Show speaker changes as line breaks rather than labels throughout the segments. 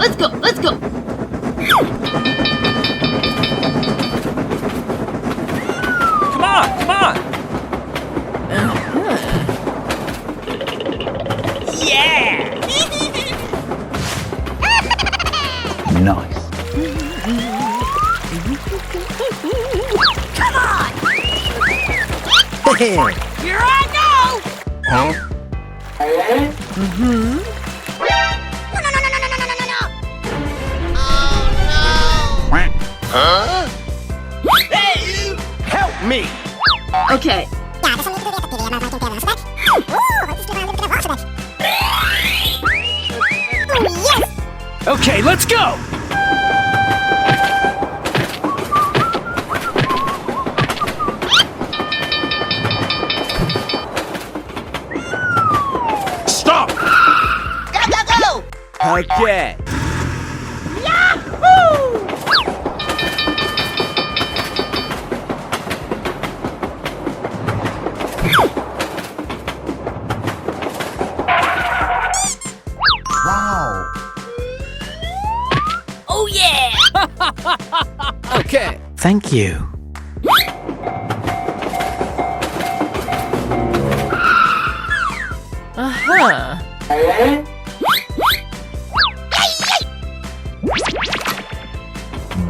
Let's go. Let's go.
Come on, come on. Yeah.
Nice.
Come on. Here I go.
Huh?
No.
Huh?
Hey, help me.
Okay.
Okay, let's go. Stop.
Go.
Okay.
Yahoo!
Wow.
Oh yeah!
Okay.
Thank you.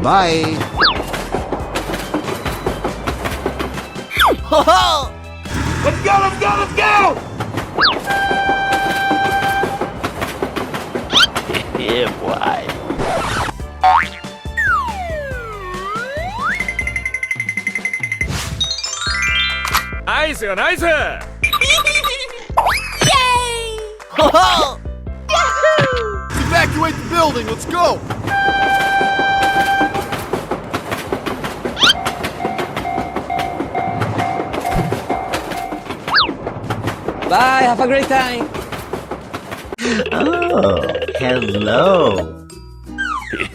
Bye.
Ho-ho!
Let's go, let's go, let's go.
Yeah, boy.
Nice, nice.
Yay! Ho-ho! Yahoo!
Evacuate the building, let's go!
Bye, have a great time.
Oh, hello.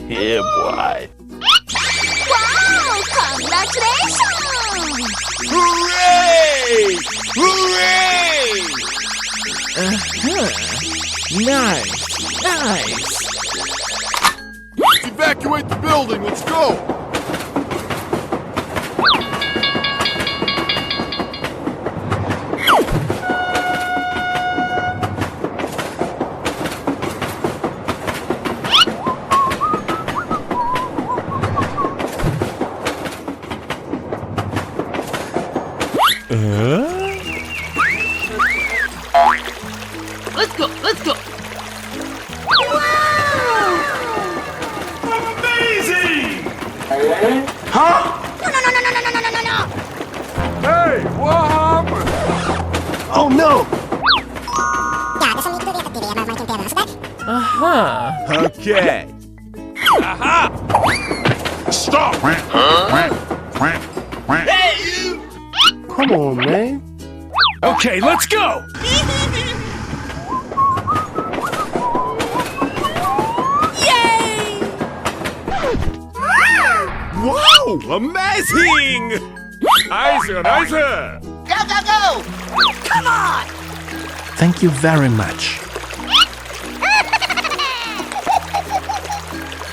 Yeah, boy.
Wow! Congratulations!
Hooray! Hooray! Nice, nice.
Evacuate the building, let's go!
Let's go! Let's go!
Amazing!
Huh?
No!
Hey, what happened? Oh no!
Okay. Aha!
Stop!
Hey, you!
Come on, man.
Okay, let's go!
Yay!
Wow! Amazing! Nice, nice!
Go! Come on!
Thank you very much.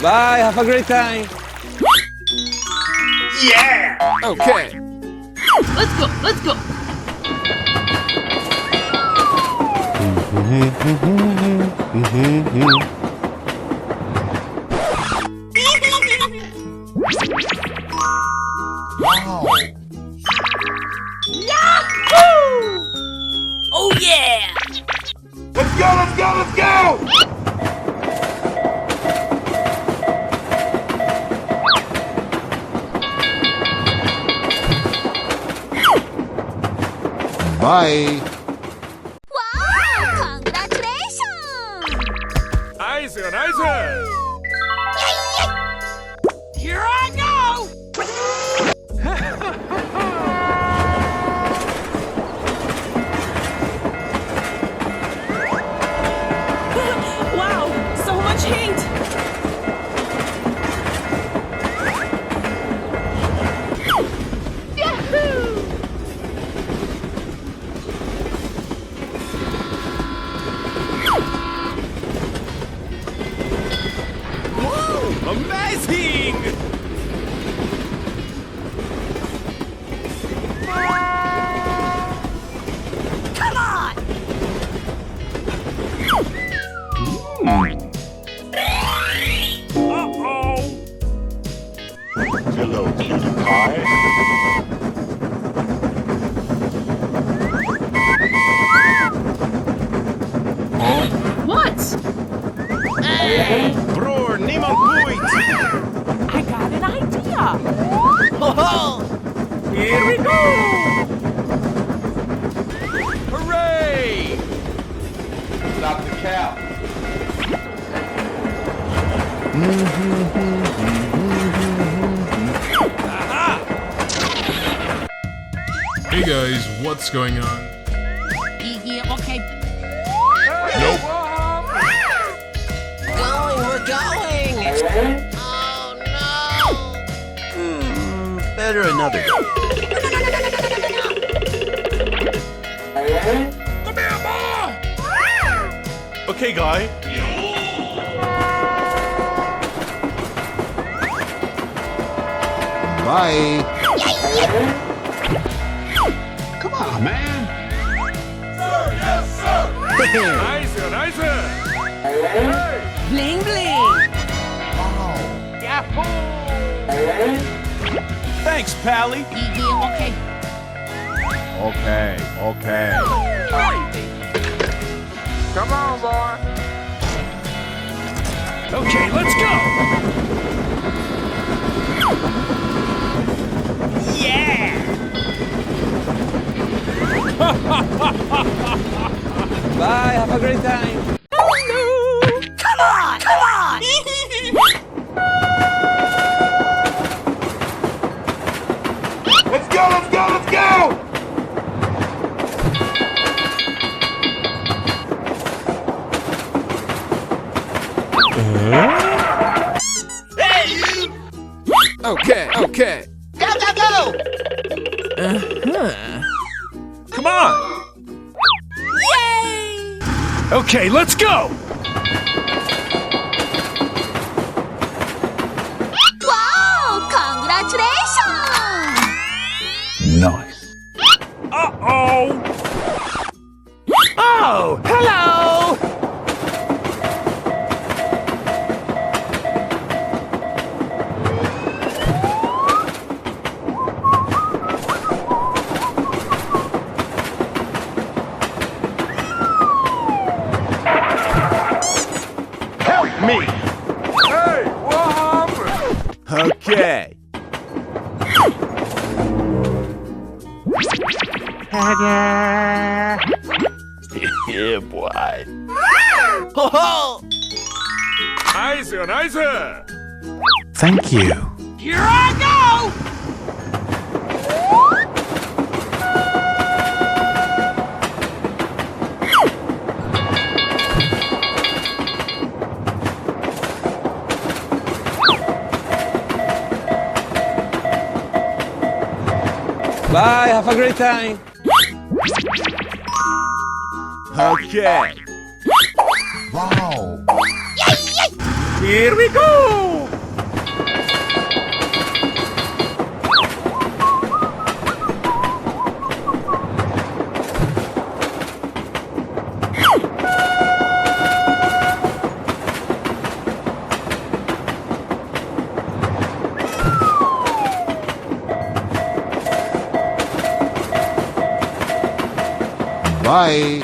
Bye, have a great time. Yeah!
Okay.
Let's go! Let's go!
Wow.
Yahoo! Oh yeah!
Let's go, let's go, let's go!
Bye.
Wow! Congratulations!
Nice, nice!
Yay! Here I go!
Wow, so much heat!
Yahoo!
Hello, cutie pie.
What?
Bror, niemand boeit.
I got an idea.
Here we go! Hooray!
Stop the cow.
Hey guys, what's going on?
Yeah, okay.
Nope.
We're going. Oh no.
Better another day.
Come here, boy! Okay, guy.
Bye. Come on, man.
Nice, nice. Hey!
Bling bling.
Yahoo! Thanks, Pally.
Yeah, okay.
Okay.
Come on, boy. Okay, let's go. Yeah! Bye, have a great time.
Come on!
Let's go!
Okay.
Go!
Come on.
Yay!
Okay, let's go.
Wow! Congratulations!
Nice.
Uh-oh. Oh, hello.
Me.
Hey, what happened? Okay.
Yeah, boy.
Nice.
Thank you.
Here I go!
Bye, have a great time. Okay.
Wow.
Here we go.
Bye.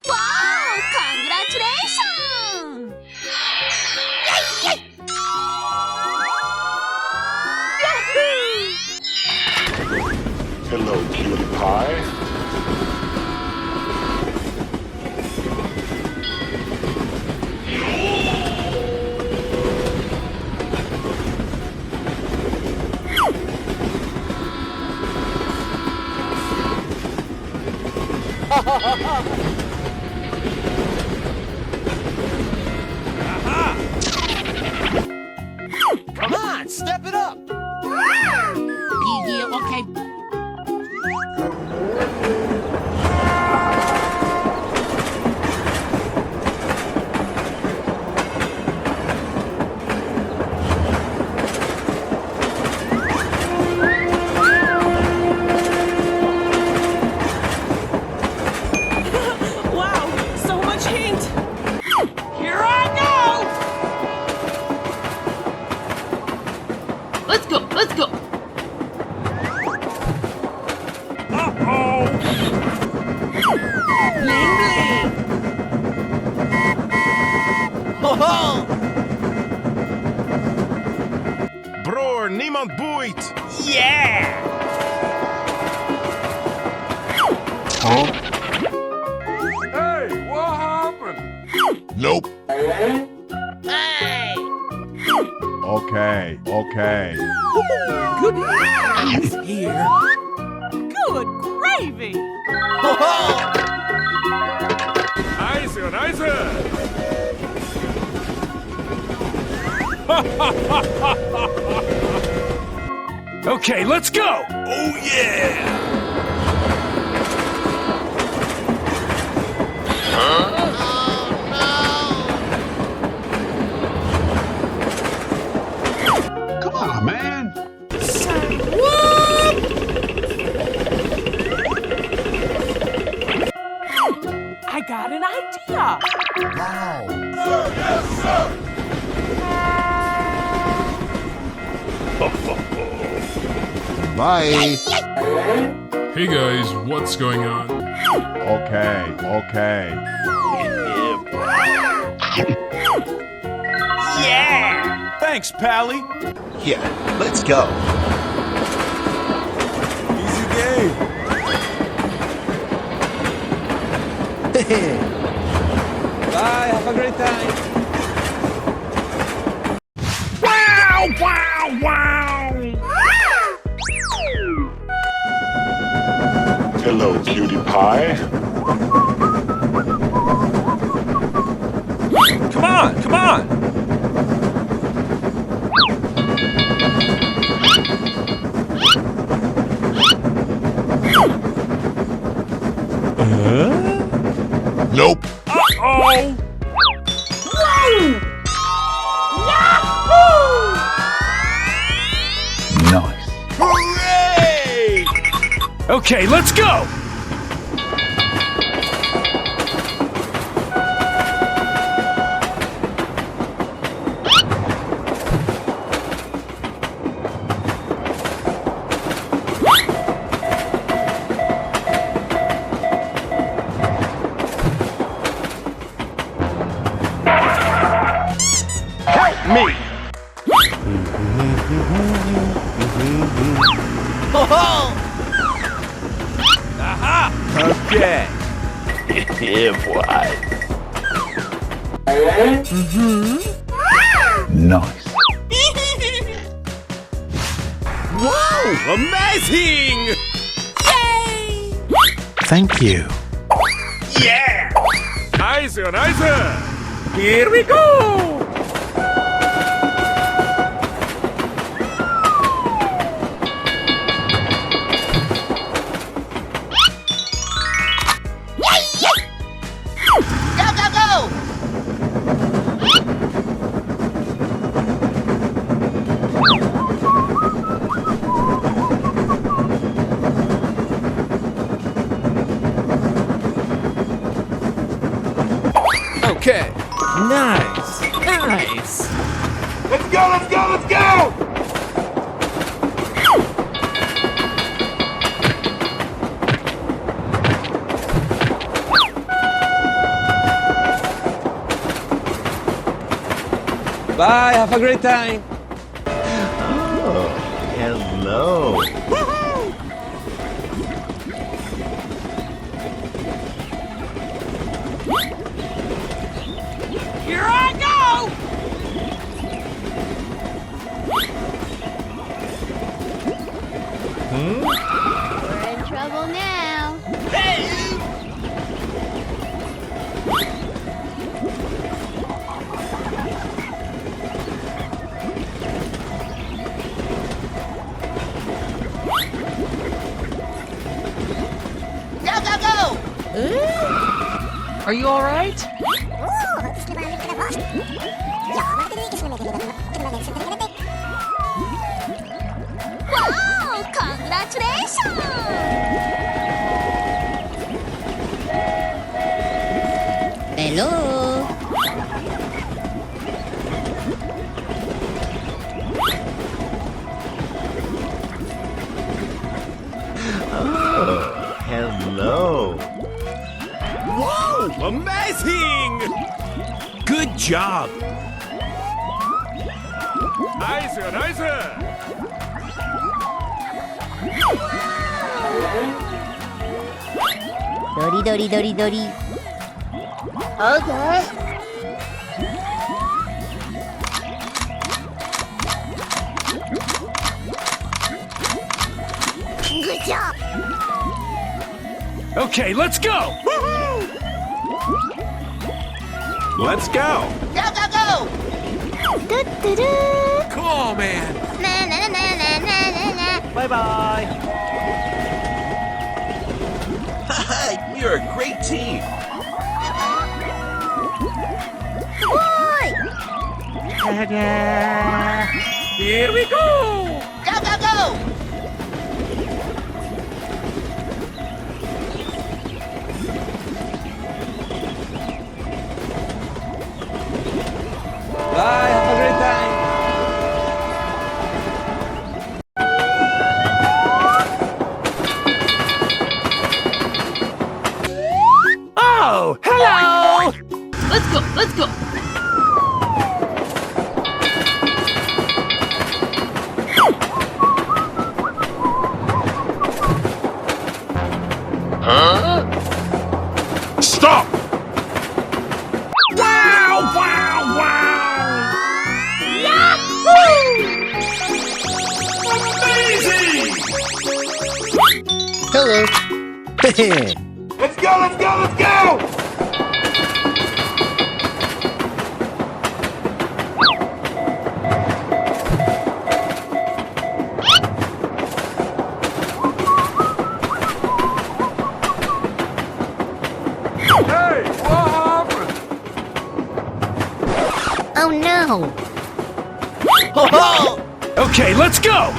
Wow! Congratulations!
Hello, cutie pie.
Come on, step it up.
Yeah, okay.
man boit!
Yeah!
Hey, what happened?
Nope.
Hey!
Okay.
Good news here. Good gravy.
Nice, nice.
Okay, let's go!
Oh yeah!
Come on, man.
I got an idea.
Wow. Bye.
Hey guys, what's going on?
Okay.
Yeah!
Thanks, Pally!
Yeah, let's go.
Easy game! Bye, have a great time!
Wow! Wow! Wow!
Hello, cutie pie.
Come on!
Nope.
Uh-oh!
Nice.
Hooray!
Okay, let's go!
Help me! Aha! Okay.
Nice.
Wow! Amazing!
Thank you.
Yeah! Nice! Here we go! Okay.
Nice!
Let's go!
Bye, have a great time!
Hello.
Here I go!
We're in trouble now.
Are you all right?
Wow! Congratulations!
Hello.
Hello.
Wow! Amazing! Good job! Nice!
ドリドリドリドリ。Okay. Good job.
Okay, let's go!
Let's go.
Go go go.
Cool, man.
Na na na na na na na.
Bye bye.
You're a great team.
Boy.
Here we go.
Go go go.
Bye. Have a great time.
Oh, hello!
Let's go, let's go.
Stop! Wow, wow, wow! Amazing!
Hello.
Let's go, let's go, let's go! Hey, what happened?
Oh no.
Okay, let's go!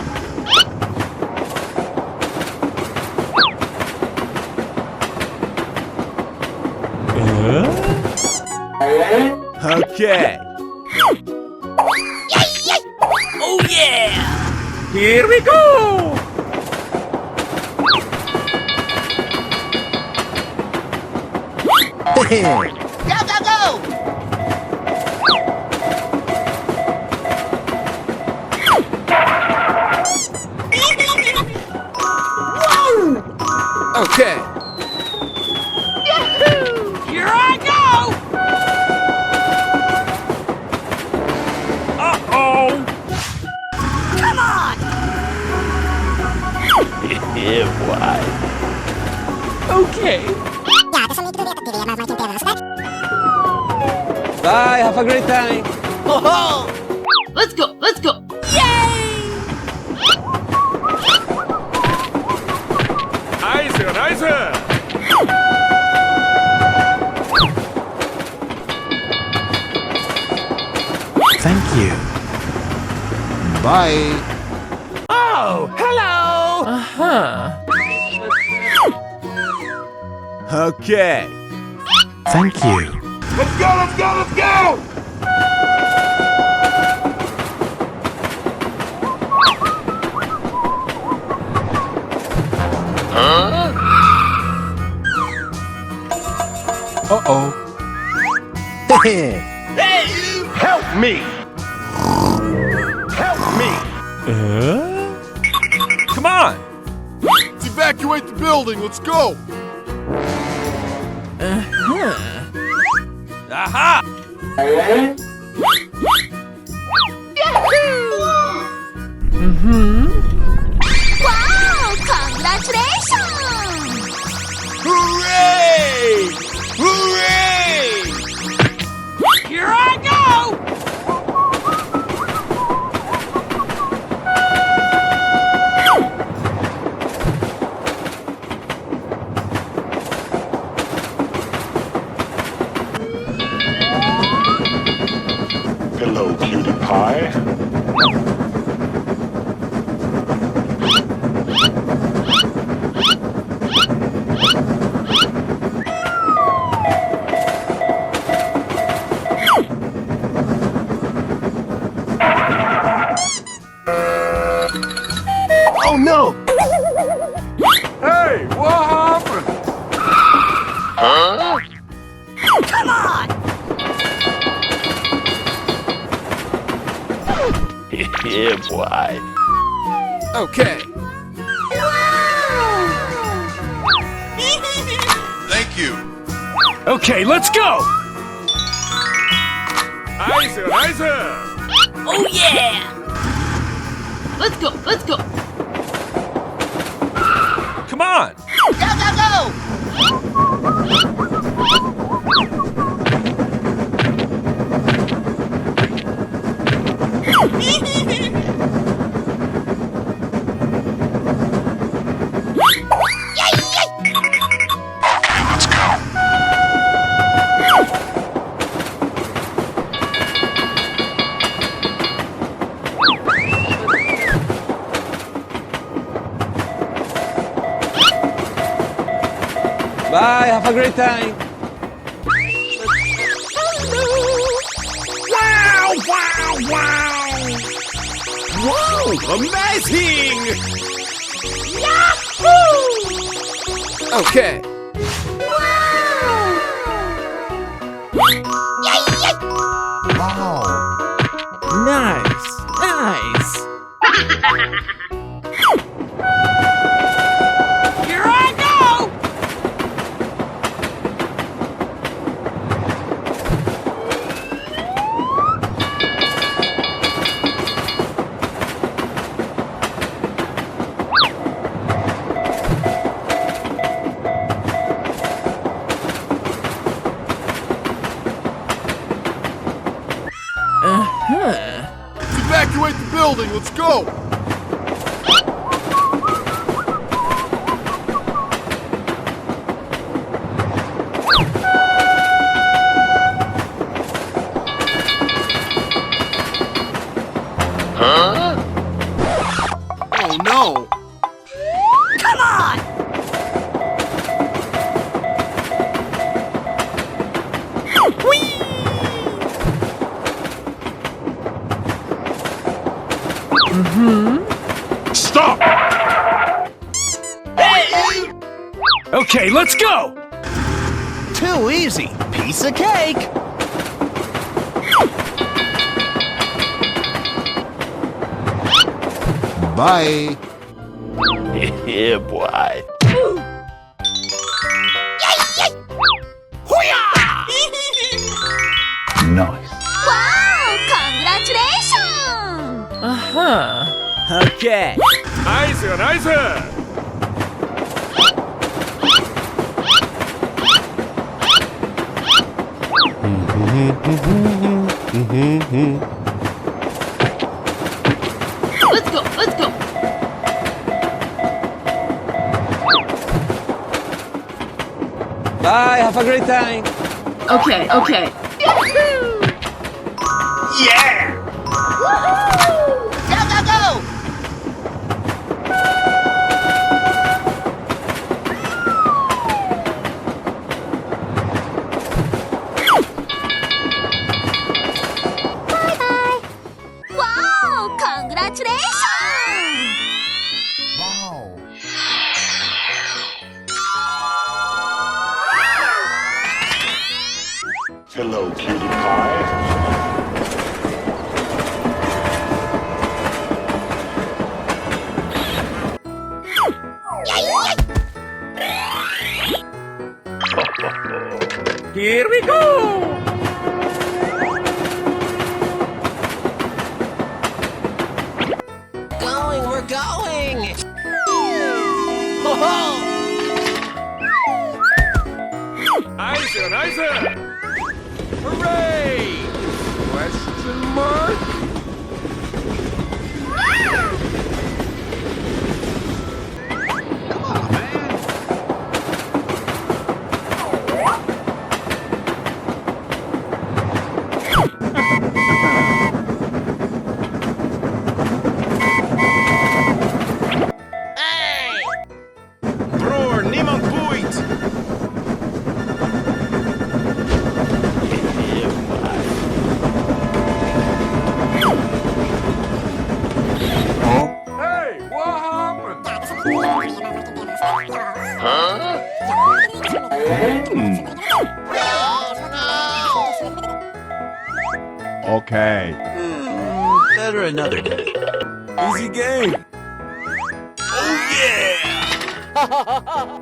Okay.
Oh yeah!
Here we go.
Go go go.
Okay.
Here I go!
Uh-oh!
Come on!
Yeah, why?
Okay.
Bye. Have a great time.
Let's go, let's go. Yay!
Nice, nice!
Thank you. Bye.
Oh, hello!
Uh-huh.
Okay.
Thank you.
Let's go, let's go, let's go!
Uh-oh.
Help me. Help me.
Come on.
Evacuate the building, let's go!
Aha.
Wow! Congratulations!
Hooray! Hooray!
Here I go!
Hello, cutie pie. Oh no!
Hey, what happened?
Come on!
Yeah, boy.
Okay.
Okay, let's go!
Nice, nice.
Oh yeah! Let's go, let's go!
Come on.
Go, go, go!
Bye, have a great time.
Wow, wow, wow!
Whoa, amazing!
Yahoo!
Okay.
Wow.
Nice, nice.
Here I go!
Evacuate the building. Let's go. Oh no.
Come on!
Stop! Okay, let's go!
Too easy. Piece of cake. Bye. Yeah, boy. Nice.
Wow! Congratulations!
Okay.
Nice, nice.
Let's go, let's go!
Bye, have a great time.
Okay, okay.
Yeah.
Go, go, go!
Wow! Congratulations!
Wow. Hello, cutie pie.
Here we go.
Going, we're going!
Nice, nice. Hooray! Question mark?
Come on, man.
Bror, niemand boeit.
Hey, what happened?
Okay.
Better another day. Easy game. Oh yeah!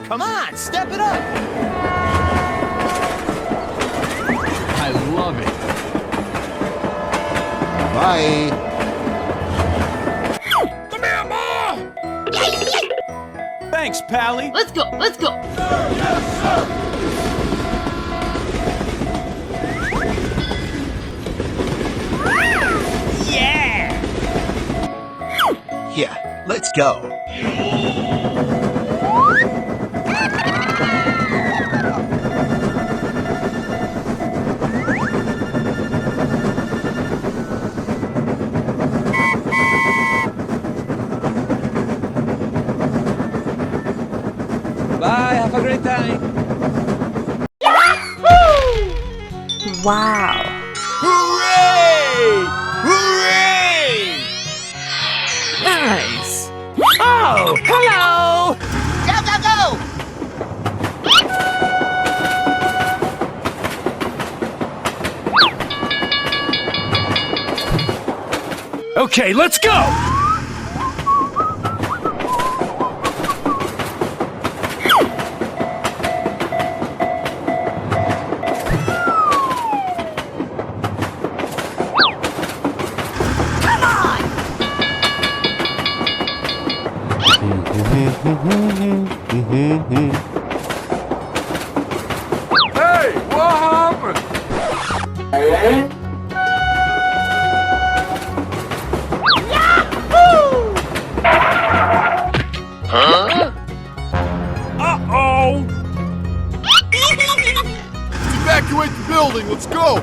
Come on, step it up.
love it.
Bye.
Come here, Ma! Thanks, Pally.
Let's go. Let's go.
Yeah, let's go.
Bye, have a great time.
Wow.
Hooray! Hooray!
Nice. Oh, hello.
Go, go, go!
Okay, let's go.
Hey, what happened? Uh-oh!
Evacuate the building. Let's go.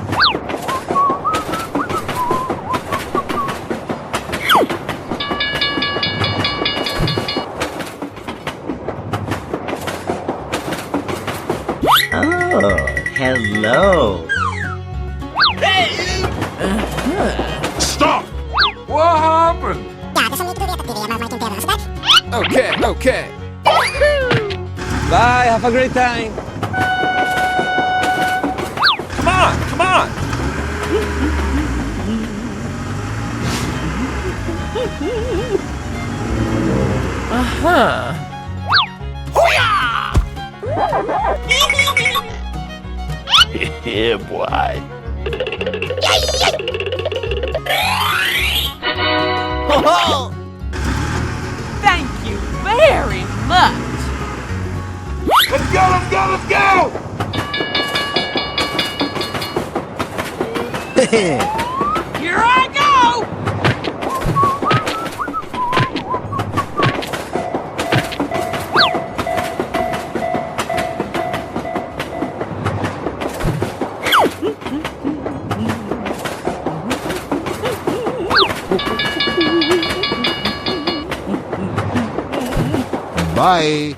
Oh, hello.
Stop! What happened? Okay, okay. Bye, have a great time. Come on, come on.
Yeah, boy.
Thank you very much.
Let's go, let's go, let's go!
Here I go.
Bye.